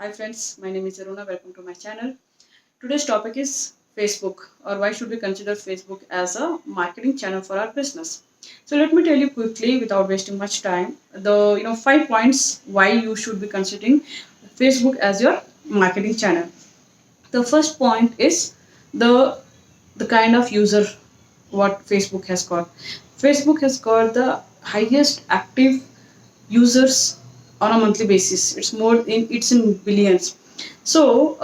Hi friends, my name is Aruna. Welcome to my channel. Today's topic is Facebook, or why should we consider Facebook as a marketing channel for our business. So let me tell you quickly without wasting much time the 5 points why you should be considering Facebook as your marketing channel. The first point is the the kind of user what Facebook has got. Facebook has got the highest active users on a monthly basis. It's in billions. So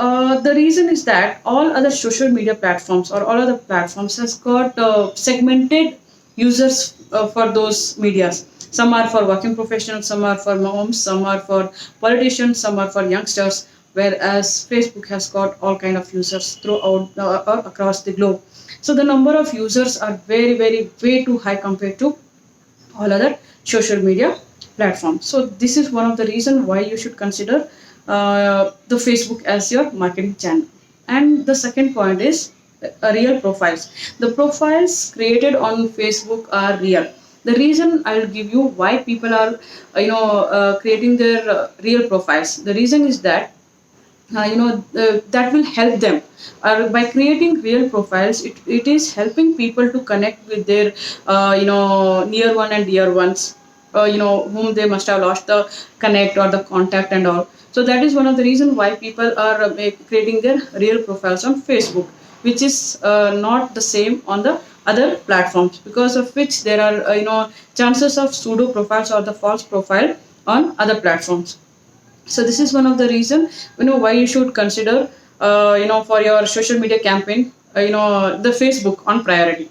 the reason is that all other social media platforms or all other platforms has got segmented users for those medias. Some are for working professionals, some are for moms, some are for politicians, some are for youngsters. Whereas Facebook has got all kind of users throughout or across the globe. So the number of users are very way too high compared to all other social media platforms. So this is one of the reason why you should consider the Facebook as your marketing channel. And the second point is real profiles. The profiles created on Facebook are real. The reason I'll give you why people are creating their real profiles. The reason is that that will help them by creating real profiles. It is helping people to connect with their near one and dear ones, whom they must have lost the connect or the contact and all. So that is one of the reasons why people are creating their real profiles on Facebook, which is not the same on the other platforms, because of which there are chances of pseudo profiles or the false profile on other platforms. So this is one of the reason why you should consider for your social media campaign the Facebook on priority.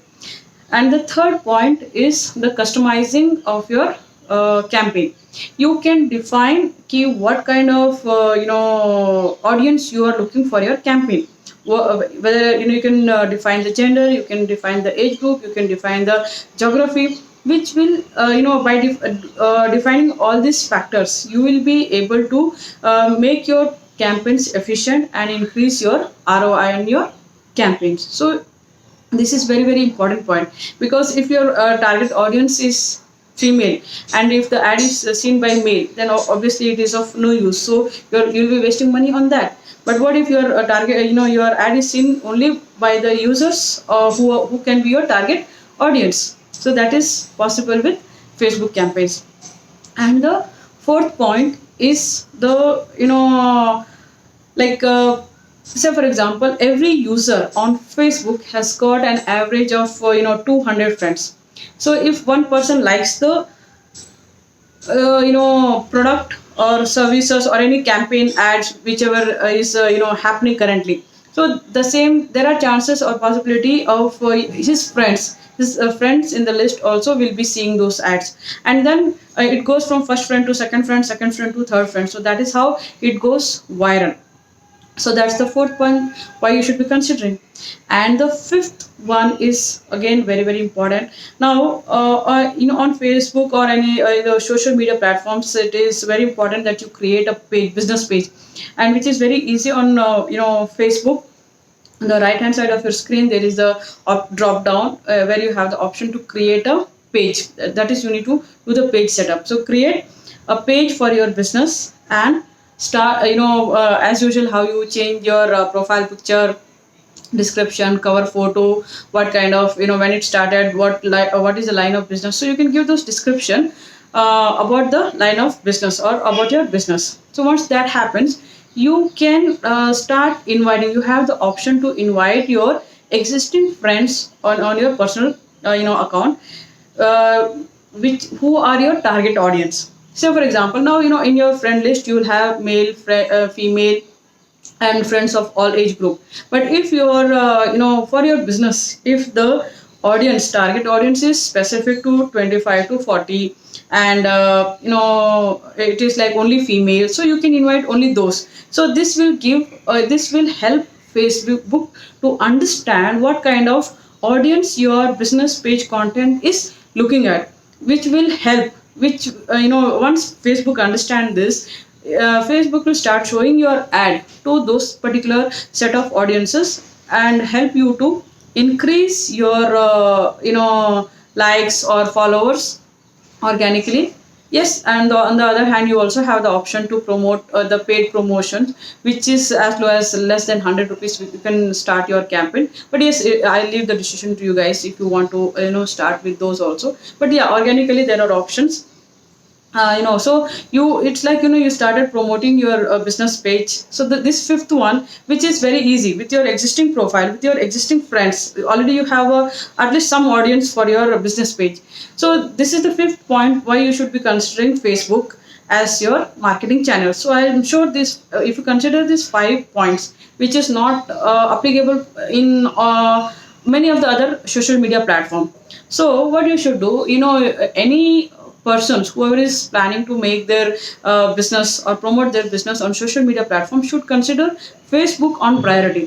And the third point is the customizing of your campaign. You can define key what kind of audience you are looking for your campaign. Whether you can define the gender, you can define the age group, you can define the geography, which will by defining all these factors, you will be able to make your campaigns efficient and increase your ROI on your campaigns. So this is very important point, because if your target audience is female and if the ad is seen by male, then obviously it is of no use. So you'll be wasting money on that. But what if your target your ad is seen only by the users who can be your target audience? So that is possible with Facebook campaigns. And the fourth point is the like say for example, every user on Facebook has got an average of 200 friends. So if one person likes the product or services or any campaign ads whichever is happening currently, so the same, there are chances or possibility of his friends in the list also will be seeing those ads. And then it goes from first friend to second friend to third friend, so that is how it goes viral. So that's the fourth point why you should be considering. And the fifth one is again very important. Now on Facebook or any the social media platforms, it is very important that you create a page, business page, and which is very easy on Facebook. On the right hand side of your screen, there is the drop down where you have the option to create a page. That is, you need to do the page setup. So create a page for your business and start as usual, how you change your profile picture, description, cover photo, what kind of when it started, what is the line of business. So you can give those description about the line of business or about your business. So once that happens, you can start inviting. You have the option to invite your existing friends on your personal account, uh, which who are your target audience. So for example, now in your friend list you will have male, female, and friends of all age group. But if you're for your business, if the target audience is specific to 25 to 40, and it is like only female, so you can invite only those. So this will help Facebook to understand what kind of audience your business page content is looking at, which will help, which once Facebook understand this, Facebook will start showing your ad to those particular set of audiences and help you to increase your likes or followers organically Yes, and on the other hand, you also have the option to promote the paid promotions, which is as low as less than 100 rupees. You can start your campaign. But yes, I leave the decision to you guys if you want to start with those also. But yeah, organically there are options. So it's like you started promoting your business page. So this fifth one, which is very easy, with your existing profile, with your existing friends, already you have at least some audience for your business page. So this is the fifth point why you should be considering Facebook as your marketing channel. So I am sure this, if you consider these 5 points, which is not applicable in many of the other social media platform. So what you should do, any persons, whoever is planning to make their business or promote their business on social media platform, should consider Facebook on priority,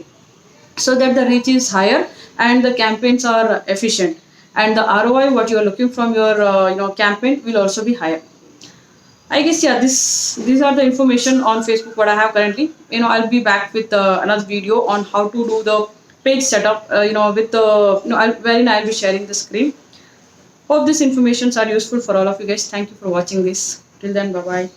so that the reach is higher and the campaigns are efficient, and the ROI what you are looking from your campaign will also be higher. I guess yeah, these are the information on Facebook what I have currently. I'll be back with another video on how to do the page setup. With the wherein I'll be sharing the screen. Hope these informations are useful for all of you guys. Thank you for watching this. Till then, bye bye.